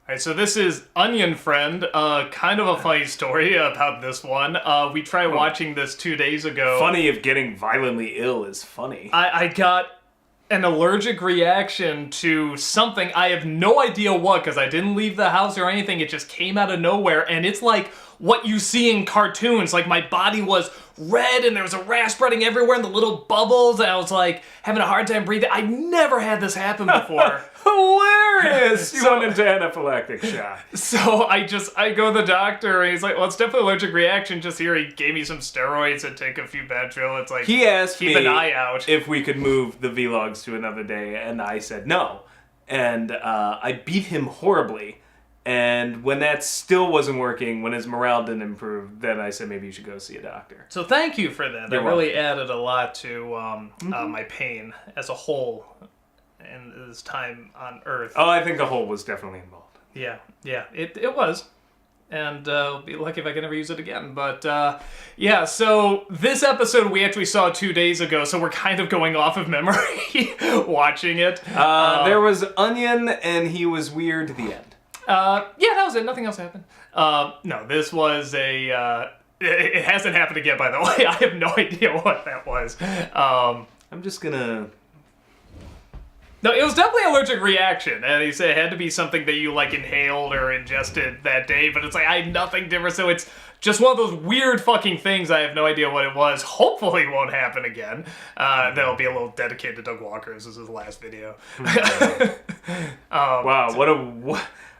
Alright, so this is Onion Friend, kind of a funny story about this one. We tried watching this 2 days ago. Funny if getting violently ill is funny. I got an allergic reaction to something. I have no idea what, because I didn't leave the house or anything. It just came out of nowhere, and it's like what you see in cartoons. Like, my body was red, and there was a rash spreading everywhere, and the little bubbles, and I was like having a hard time breathing. I never had this happen before. Hilarious! You went into anaphylactic shock. So I go to the doctor, and he's like, well, it's definitely an allergic reaction. Just here, he gave me some steroids and take a few Benadryl. It's like, He asked keep me an eye out. if we could move the vlogs to another day, and I said no. And I beat him horribly. And when that still wasn't working, when his morale didn't improve, then I said maybe you should go see a doctor. So thank you for that. That You're really added a lot to my pain as a whole in this time on Earth. Oh, I think a hole was definitely involved. Yeah, it was. And I'll be lucky if I can ever use it again. But yeah, so this episode we actually saw 2 days ago, so we're kind of going off of memory watching it. There was Onion, and he was weird at the end. Yeah, that was it. Nothing else happened. No, this was a... it hasn't happened again, by the way. I have no idea what that was. I'm just gonna... No, it was definitely an allergic reaction, and he said it had to be something that you, like, inhaled or ingested that day, but it's like, I had nothing different, so it's just one of those weird fucking things. I have no idea what it was. Hopefully it won't happen again. That'll be a little dedicated to Doug Walker. This is his last video. Wow,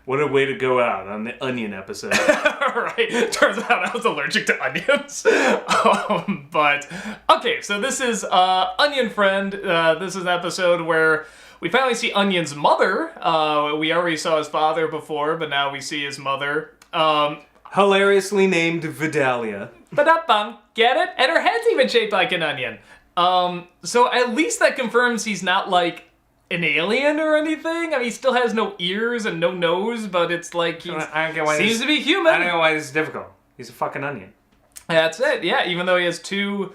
what a way to go out on the Onion episode. Right, turns out I was allergic to onions. But, okay, so this is Onion Friend. This is an episode where we finally see Onion's mother. We already saw his father before, but now we see his mother. Hilariously named Vidalia. Ba-da-bum, get it? And her head's even shaped like an onion. So at least that confirms he's not, like, an alien or anything. I mean, he still has no ears and no nose, but it's like he seems to be human. I don't know why this is difficult. He's a fucking onion. That's it, yeah, even though he has two,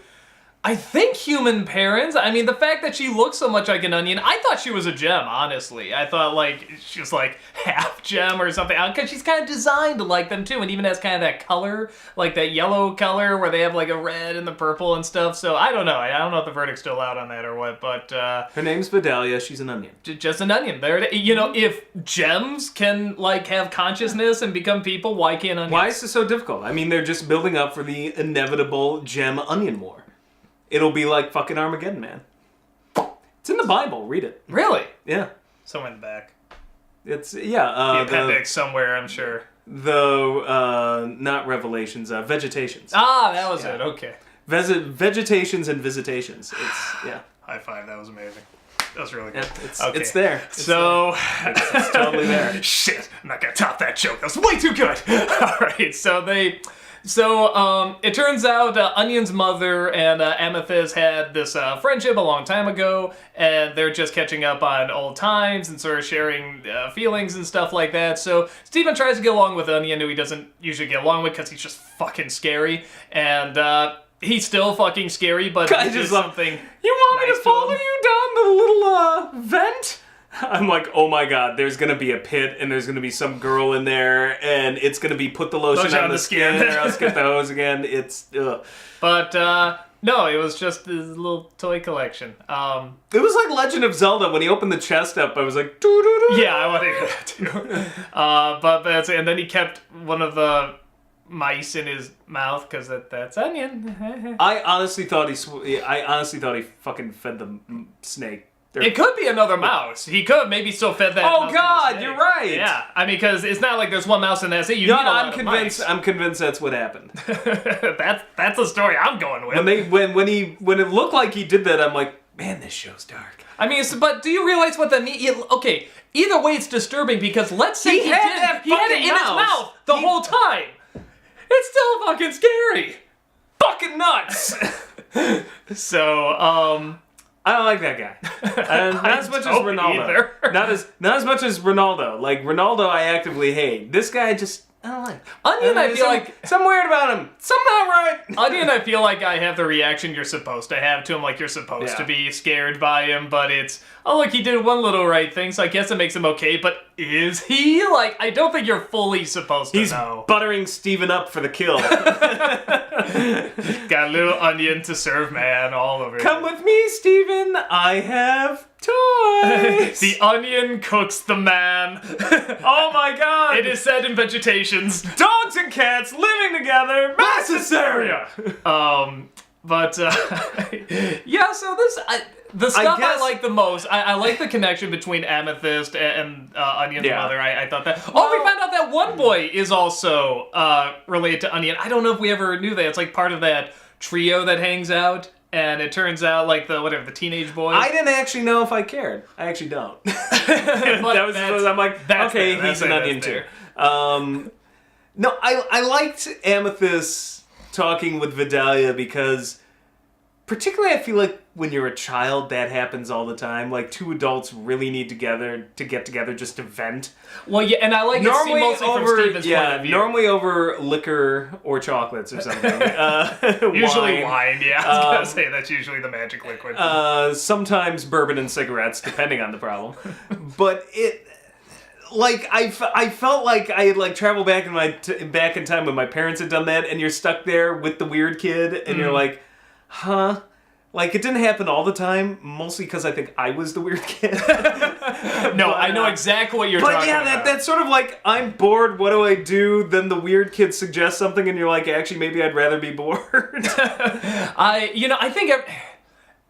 I think, human parents. I mean, the fact that she looks so much like an onion, I thought she was a gem, honestly. I thought, like, she was, like, half gem or something, because she's kind of designed like them, too, and even has kind of that color, like that yellow color where they have, like, a red and the purple and stuff, so I don't know. I don't know if the verdict's still out on that or what, but... her name's Vidalia, she's an onion. Just an onion. You know, if gems can, like, have consciousness and become people, why can't onions? Why is this so difficult? I mean, they're just building up for the inevitable gem-onion war. It'll be like fucking Armageddon, man. It's in the Bible. Read it. Really? Yeah. Somewhere in the back. It's, The appendix somewhere, I'm sure. Not Revelations, Vegetations. Ah, that was it. Okay. Vegetations and Visitations. It's, yeah. High five. That was amazing. That was really good. Yeah, it's there. It's totally there. Shit. I'm not gonna top that joke. That was way too good. All right. So it turns out Onion's mother and Amethyst had this friendship a long time ago, and they're just catching up on old times and sort of sharing feelings and stuff like that. So Steven tries to get along with Onion, who he doesn't usually get along with because he's just fucking scary, and he's still fucking scary, but I it's just something. You want me nice to to follow him. you down the little vent? I'm like, oh my god, there's gonna be a pit, and there's gonna be some girl in there, and it's gonna be put the lotion on the skin, or else get the hose again. It's, ugh. But, no, it was just this little toy collection. It was like Legend of Zelda. When he opened the chest up, I was like, doo-doo-doo. Yeah, I wanted to do that too. But that's it. And then he kept one of the mice in his mouth, because that's Onion. I honestly thought he fucking fed the snake. It could be another mouse. He could maybe still fed that. Oh mouse god, in the you're snake. right. Yeah, I mean, because it's not like there's one mouse and that's it. I'm convinced that's what happened. that's the story I'm going with. When it looked like he did that, I'm like, man, this show's dark. I mean, but do you realize what that means? Okay, either way, it's disturbing because let's say he had it in his mouth the whole time. It's still fucking scary. Fucking nuts. So, I don't like that guy. Not as much as Ronaldo. Not as much as Ronaldo. Like, Ronaldo I actively hate. This guy just, I don't like. Onion, I feel like... Something weird about him. Something not right. Onion, I feel like I have the reaction you're supposed to have to him, like you're supposed to be scared by him, but it's oh look, he did one little right thing, so I guess it makes him okay, but is he? Like, I don't think you're fully supposed to He's know. buttering Steven up for the kill. Got a little onion to serve man all over. Come with me, Steven. I have toys. The onion cooks the man. Oh my god. It is said in Vegetations. Dogs and cats living together. Mass hysteria. But yeah, so the stuff I guess- like the most, I like the connection between Amethyst and Onion's Yeah. mother. I thought that. Oh, we found out that one boy is also related to Onion. I don't know if we ever knew that. It's like part of that trio that hangs out. And it turns out, like, the teenage boys. I didn't actually know if I cared. I actually don't. But That was I'm like, that's okay, fair, he's an that's onion fair. too. No, I liked Amethyst talking with Vidalia because, particularly, I feel like when you're a child, that happens all the time. Like, two adults really need to get together just to vent. Well, yeah, and I like it Normally mostly from over, Steven's point of view. normally over liquor or chocolates or something. Usually wine, yeah. I was gonna say that's usually the magic liquid. Sometimes bourbon and cigarettes, depending on the problem. But it, like, I felt like I had like traveled back back in time when my parents had done that, and you're stuck there with the weird kid, and you're like, huh? Like, it didn't happen all the time, mostly because I think I was the weird kid. No, I know exactly what you're But talking yeah, about. that's sort of like, I'm bored, what do I do? Then the weird kid suggests something, and you're like, actually, maybe I'd rather be bored. I think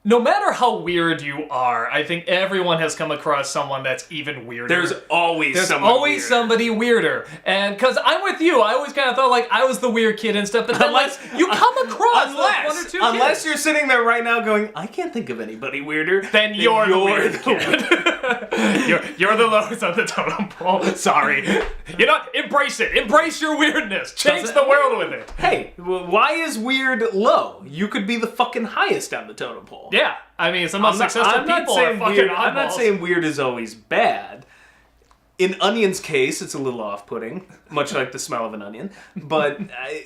no matter how weird you are, I think everyone has come across someone that's even weirder. There's always There's someone always weird. somebody weirder. And because I'm with you, I always kind of thought like I was the weird kid and stuff, but then like you come across like one or two unless kids. you're sitting there right now going, I can't think of anybody weirder. Then you're the weird the kid. you're the lowest on the totem pole. Sorry. You know, embrace it. Embrace your weirdness. Change the world with it. Hey, why is weird low? You could be the fucking highest on the totem pole. Yeah. I mean, some of the successful people are fucking weird. oddballs. I'm not saying weird is always bad. In Onion's case, it's a little off-putting, much like the smell of an onion. But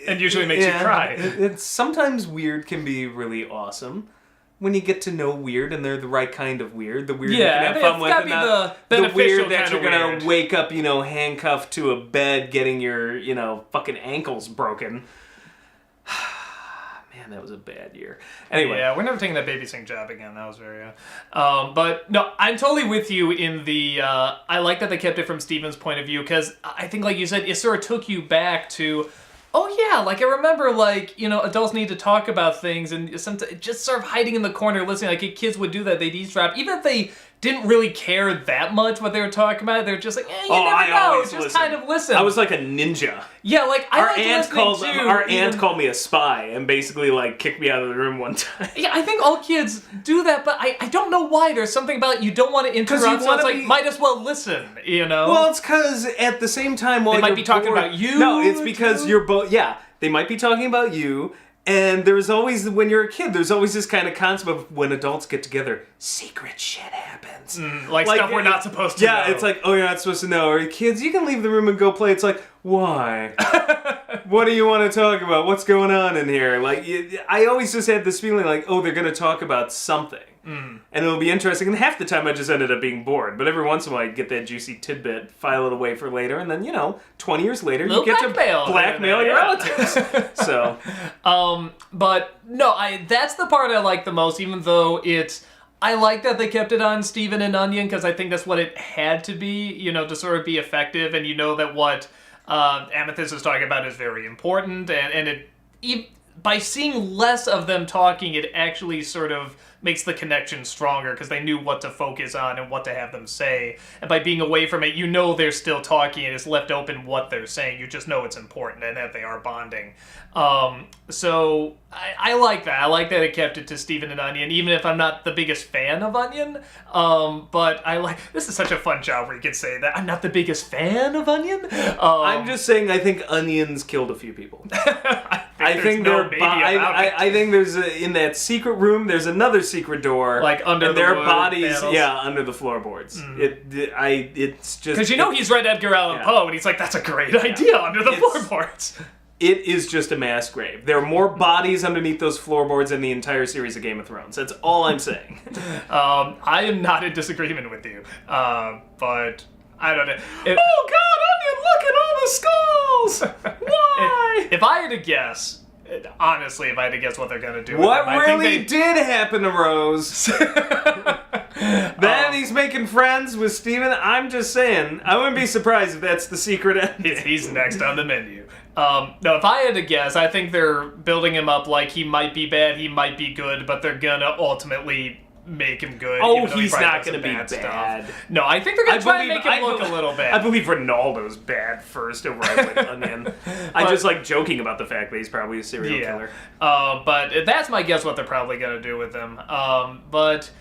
and usually makes you cry. It's sometimes weird can be really awesome when you get to know weird and they're the right kind of weird. The weird you Yeah, can have it's fun with, gotta and be not the the beneficial weird that kind you're of gonna weird. wake up, handcuffed to a bed, getting your, fucking ankles broken. Man, that was a bad year. Anyway. Yeah, we're never taking that babysitting job again. That was very... but no, I'm totally with you in the... I like that they kept it from Steven's point of view, because I think, like you said, it sort of took you back to... Oh yeah, like I remember, like, adults need to talk about things, and sometimes just sort of hiding in the corner listening, like kids would do that, they'd eavesdrop, even if they didn't really care that much what they were talking about, they're just like, you never know, just kind of listen. I was like a ninja. Yeah, like, Our liked aunt listening too, aunt called me a spy and basically like kicked me out of the room one time. Yeah, I think all kids do that, but I don't know why. There's something about you don't want to interrupt, so it's wanna like, be- might as well listen, Well, it's because at the same time while They might you're be talking bored- about you, No, it's because too. you're both. Yeah, they might be talking about you. And there's always, when you're a kid, there's always this kind of concept of when adults get together, secret shit happens. like stuff we're not supposed to know. Yeah, it's like, oh, you're not supposed to know. Or kids, you can leave the room and go play. It's like, why? What do you want to talk about? What's going on in here? Like, I always just had this feeling like, oh, they're going to talk about something. And it'll be interesting. And half the time I just ended up being bored. But every once in a while I'd get that juicy tidbit, file it away for later. And then, 20 years later, Little you get blackmail. to blackmail your Yeah. relatives. So, But no, that's the part I like the most, even though I like that they kept it on Steven and Onion, because I think that's what it had to be, to sort of be effective, and that what Amethyst is talking about is very important, and by seeing less of them talking, it actually sort of makes the connection stronger, because they knew what to focus on and what to have them say. And by being away from it, they're still talking, and it's left open what they're saying. You just know it's important and that they are bonding. So I like that. I like that it kept it to Steven and Onion, even if I'm not the biggest fan of Onion. But this is such a fun job where you can say that. I'm not the biggest fan of Onion. I'm just saying I think onions killed a few people. I think I think there's in that secret room. There's another secret door, Like under and the their wood bodies, panels. yeah, under the floorboards. It's just Because he's Read Edgar Allan Poe, and he's like, that's a great idea under the it's- floorboards. it is just a mass grave. There are more bodies underneath those floorboards in the entire series of Game of Thrones. That's all I'm saying. I am not in disagreement with you, but I don't know. Oh God, Onion, look at all the skulls! Why? If I had to guess, honestly, if I had to guess what they're gonna do, What with them, I really think did happen to Rose? Then he's making friends with Steven. I'm just saying, I wouldn't be surprised if that's the secret ending. he's next on the menu. No, if I had to guess, I think they're building him up like he might be bad, he might be good, but they're gonna ultimately make him good. Oh, even though he he's probably not does some gonna be bad bad. stuff. No, I think they're gonna try and make him look a little bad. I believe Ronaldo's bad first over Onion. I just like joking about the fact that he's probably a serial killer. But that's my guess what they're probably gonna do with him. But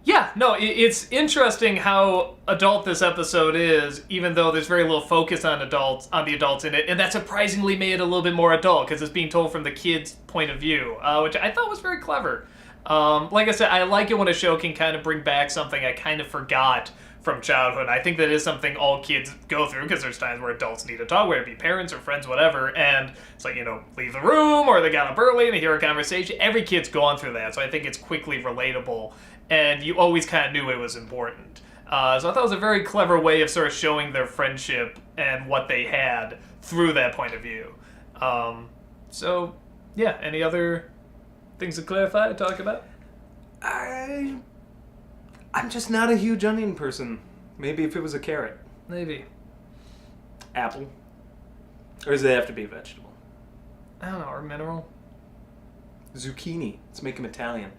yeah, no, it's interesting how adult this episode is, even though there's very little focus on the adults in it, and that surprisingly made it a little bit more adult because it's being told from the kid's point of view, which I thought was very clever. Like I said, I like it when a show can kind of bring back something I kind of forgot from childhood. I think that is something all kids go through because there's times where adults need to talk, whether it be parents or friends, whatever, and it's like, leave the room or they got up early and they hear a conversation. Every kid's gone through that, so I think it's quickly relatable, and you always kind of knew it was important. So I thought it was a very clever way of sort of showing their friendship and what they had through that point of view. So, yeah, any other things to clarify, talk about? I'm just not a huge onion person. Maybe if it was a carrot. Maybe. Apple. Or does it have to be a vegetable? I don't know, or mineral? Zucchini. Let's make him Italian.